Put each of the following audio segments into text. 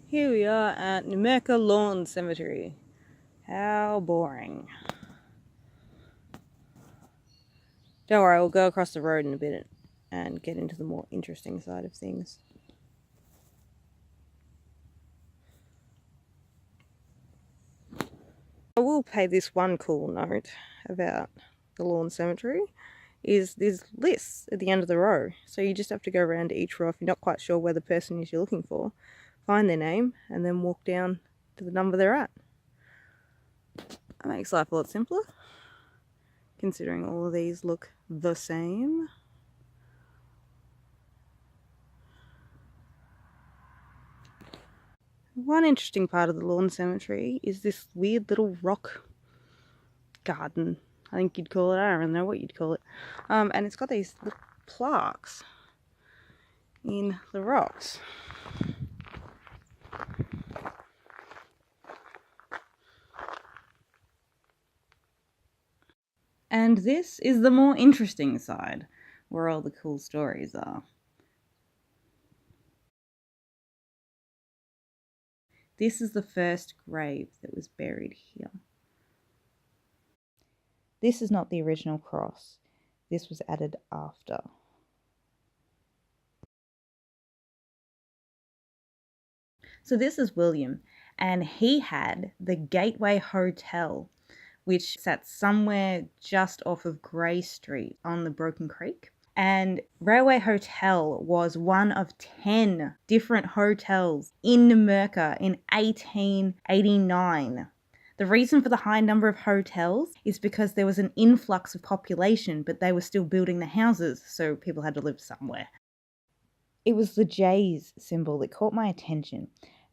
Here we are at Numurkah Cemetery. How boring. Don't worry, we'll go across the road in a bit and get into the more interesting side of things. I will pay this one cool note about the lawn cemetery is there's lists at the end of the row. So you just have to go around each row if you're not quite sure where the person is you're looking for, find their name, and then walk down to the number they're at. That makes life a lot simpler, considering all of these look the same. One interesting part of the lawn cemetery is this weird little rock garden, I think you'd call it. I don't really know what you'd call it. And it's got these little plaques in the rocks. And this is the more interesting side, where all the cool stories are. This is the first grave that was buried here. This is not the original cross. This was added after. So this is William, and he had the Gateway Hotel, which sat somewhere just off of Grey Street on the Broken Creek. And Railway Hotel was one of 10 different hotels in Numurkah in 1889. The reason for the high number of hotels is because there was an influx of population, but they were still building the houses, so people had to live somewhere. It was the J's symbol that caught my attention.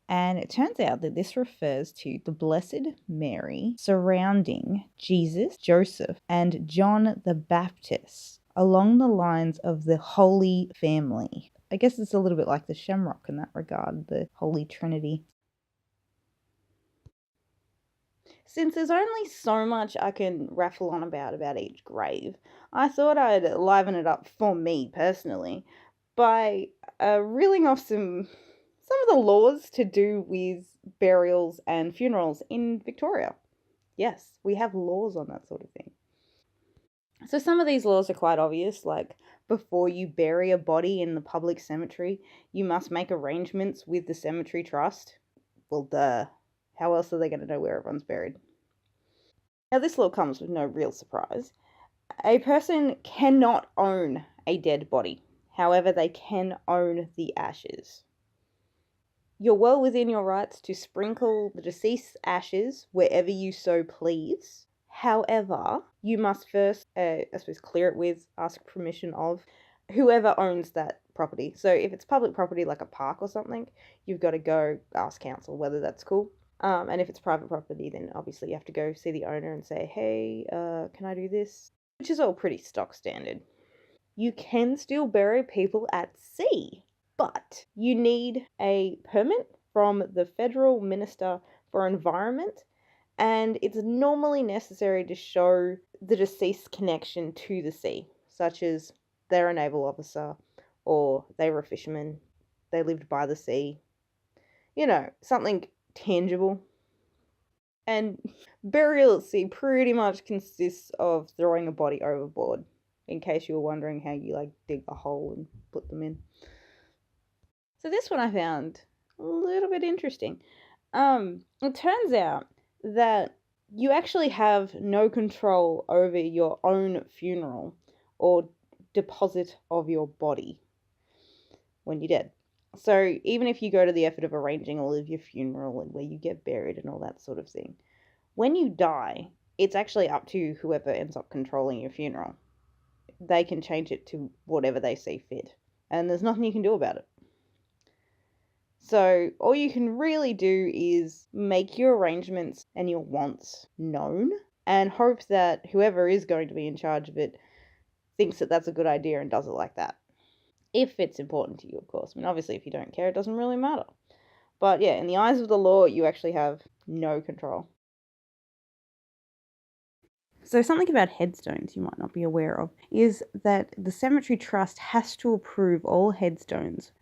And it turns out that this refers to the Blessed Mary surrounding Jesus, Joseph, and John the Baptist along the lines of the Holy Family. I guess it's a little bit like the Shamrock in that regard, the Holy Trinity. Since there's only so much I can raffle on about each grave, I thought I'd liven it up for me personally by reeling off some of the laws to do with burials and funerals in Victoria. Yes, we have laws on that sort of thing. So some of these laws are quite obvious, like before you bury a body in the public cemetery, you must make arrangements with the cemetery trust. Well, duh. How else are they going to know where everyone's buried? Now, this law comes with no real surprise. A person cannot own a dead body. However, they can own the ashes. You're well within your rights to sprinkle the deceased's ashes wherever you so please. However, you must first, clear it with, ask permission of whoever owns that property. So if it's public property like a park or something, you've got to go ask council whether that's cool. And if it's private property, then obviously you have to go see the owner and say, hey, can I do this? Which is all pretty stock standard. You can still bury people at sea, but you need a permit from the Federal Minister for Environment, and it's normally necessary to show the deceased connection to the sea, such as they're a naval officer, or they were a fisherman, they lived by the sea, something tangible. And burial at sea pretty much consists of throwing a body overboard, in case you were wondering how you dig a hole and put them in. So this one I found a little bit interesting. It turns out that you actually have no control over your own funeral or deposit of your body when you're dead. So even if you go to the effort of arranging all of your funeral and where you get buried and all that sort of thing, when you die, it's actually up to whoever ends up controlling your funeral. They can change it to whatever they see fit, and there's nothing you can do about it. So all you can really do is make your arrangements and your wants known and hope that whoever is going to be in charge of it thinks that that's a good idea and does it like that. If it's important to you, of course. I mean, obviously, if you don't care, it doesn't really matter. But yeah, in the eyes of the law, you actually have no control. So something about headstones you might not be aware of is that the Cemetery Trust has to approve all headstones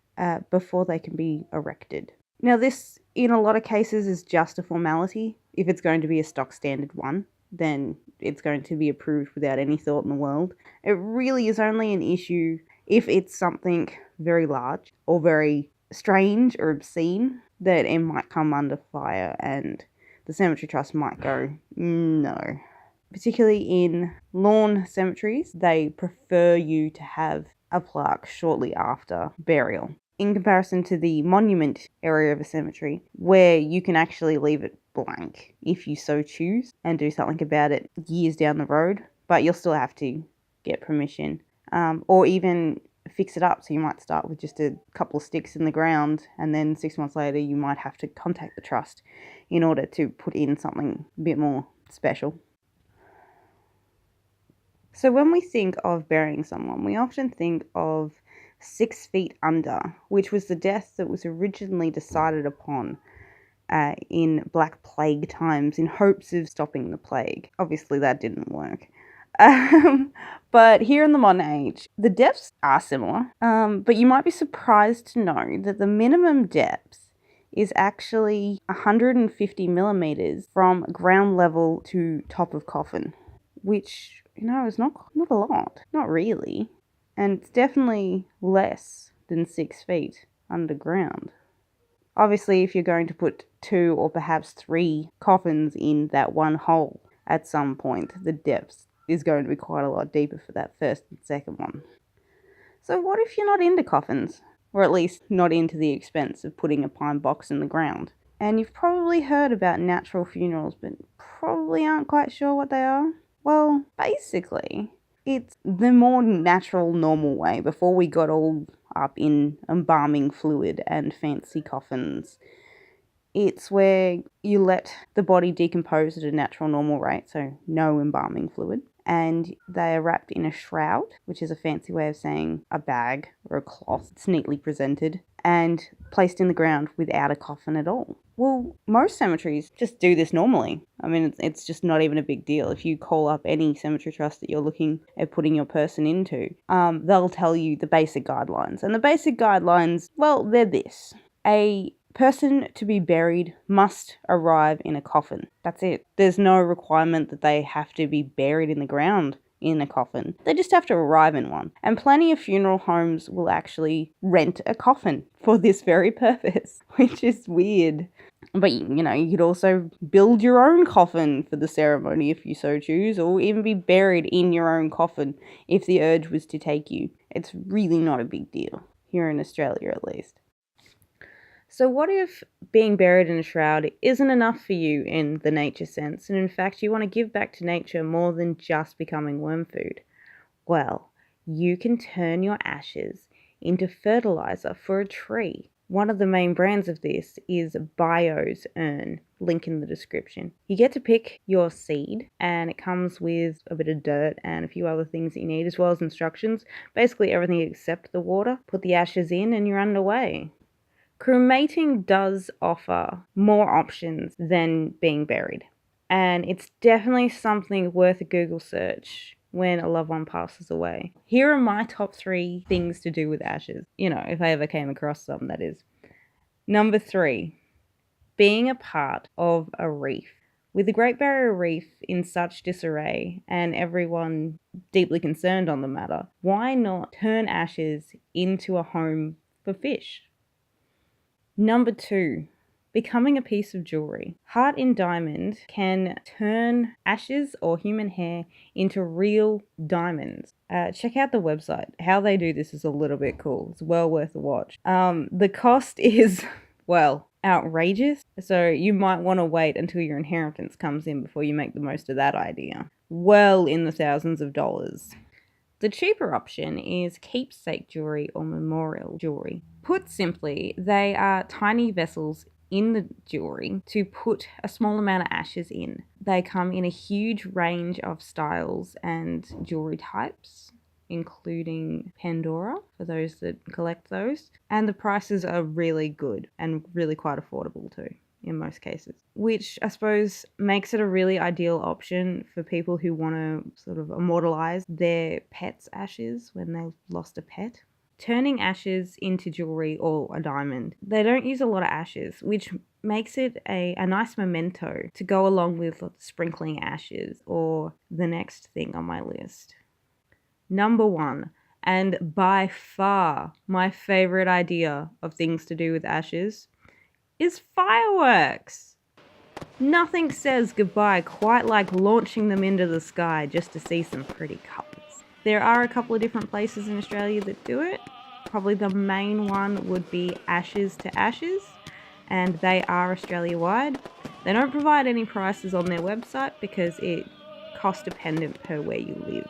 before they can be erected. Now this in a lot of cases is just a formality. If it's going to be a stock standard one, then it's going to be approved without any thought in the world. It really is only an issue if it's something very large or very strange or obscene that it might come under fire and the Cemetery Trust might go, no. Particularly in lawn cemeteries, they prefer you to have a plaque shortly after burial. In comparison to the monument area of a cemetery, where you can actually leave it blank if you so choose and do something about it years down the road, but you'll still have to get permission, or even fix it up. So you might start with just a couple of sticks in the ground, and then 6 months later you might have to contact the trust in order to put in something a bit more special. So when we think of burying someone, we often think of 6 feet under, which was the death that was originally decided upon in Black Plague times in hopes of stopping the plague. Obviously that didn't work. But here in the modern age, the depths are similar, but you might be surprised to know that the minimum depth is actually 150 millimeters from ground level to top of coffin, which, is not a lot. Not really. And it's definitely less than 6 feet underground. Obviously, if you're going to put 2 or perhaps 3 coffins in that one hole at some point, the depth is going to be quite a lot deeper for that first and second one. So what if you're not into coffins? Or at least not into the expense of putting a pine box in the ground? And you've probably heard about natural funerals, but probably aren't quite sure what they are. Well, basically, it's the more natural, normal way before we got all up in embalming fluid and fancy coffins. It's where you let the body decompose at a natural, normal rate, so no embalming fluid, and they are wrapped in a shroud, which is a fancy way of saying a bag or a cloth. It's neatly presented and placed in the ground without a coffin at all. Well, most cemeteries just do this normally. I mean, it's just not even a big deal. If you call up any cemetery trust that you're looking at putting your person into, they'll tell you the basic guidelines. And the basic guidelines, well, they're this. A person to be buried must arrive in a coffin. That's it. There's no requirement that they have to be buried in the ground in a coffin. They just have to arrive in one. And plenty of funeral homes will actually rent a coffin for this very purpose, which is weird. But, you could also build your own coffin for the ceremony if you so choose, or even be buried in your own coffin if the urge was to take you. It's really not a big deal, here in Australia at least. So what if being buried in a shroud isn't enough for you in the nature sense, and in fact you want to give back to nature more than just becoming worm food? Well, you can turn your ashes into fertilizer for a tree. One of the main brands of this is Bio's Urn, link in the description. You get to pick your seed, and it comes with a bit of dirt and a few other things that you need, as well as instructions. Basically everything except the water. Put the ashes in and you're underway. Cremating does offer more options than being buried, and it's definitely something worth a Google search when a loved one passes away. Here are my top 3 things to do with ashes, if I ever came across some, that is. Number 3, being a part of a reef. With the Great Barrier Reef in such disarray and everyone deeply concerned on the matter, why not turn ashes into a home for fish? Number 2, becoming a piece of jewellery. Heart in Diamond can turn ashes or human hair into real diamonds. Check out the website. How they do this is a little bit cool. It's well worth a watch. The cost is, well, outrageous. So you might want to wait until your inheritance comes in before you make the most of that idea. Well in the thousands of dollars. The cheaper option is keepsake jewellery or memorial jewellery. Put simply, they are tiny vessels in the jewellery to put a small amount of ashes in. They come in a huge range of styles and jewellery types, including Pandora, for those that collect those. And the prices are really good and really quite affordable too, in most cases, which I suppose makes it a really ideal option for people who want to sort of immortalize their pet's ashes when they've lost a pet. turning ashes into jewellery or a diamond. They don't use a lot of ashes, which makes it a nice memento to go along with sprinkling ashes or the next thing on my list. Number 1, and by far my favourite idea of things to do with ashes, is fireworks. Nothing says goodbye quite like launching them into the sky just to see some pretty colours. There are a couple of different places in Australia that do it. Probably the main one would be Ashes to Ashes, and they are Australia-wide. They don't provide any prices on their website because it cost dependent per where you live.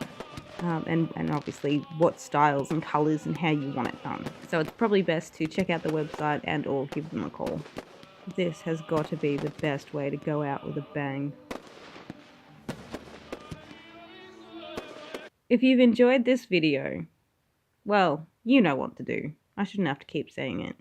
And obviously what styles and colours and how you want it done. So it's probably best to check out the website and or give them a call. This has got to be the best way to go out with a bang. If you've enjoyed this video, well, you know what to do. I shouldn't have to keep saying it.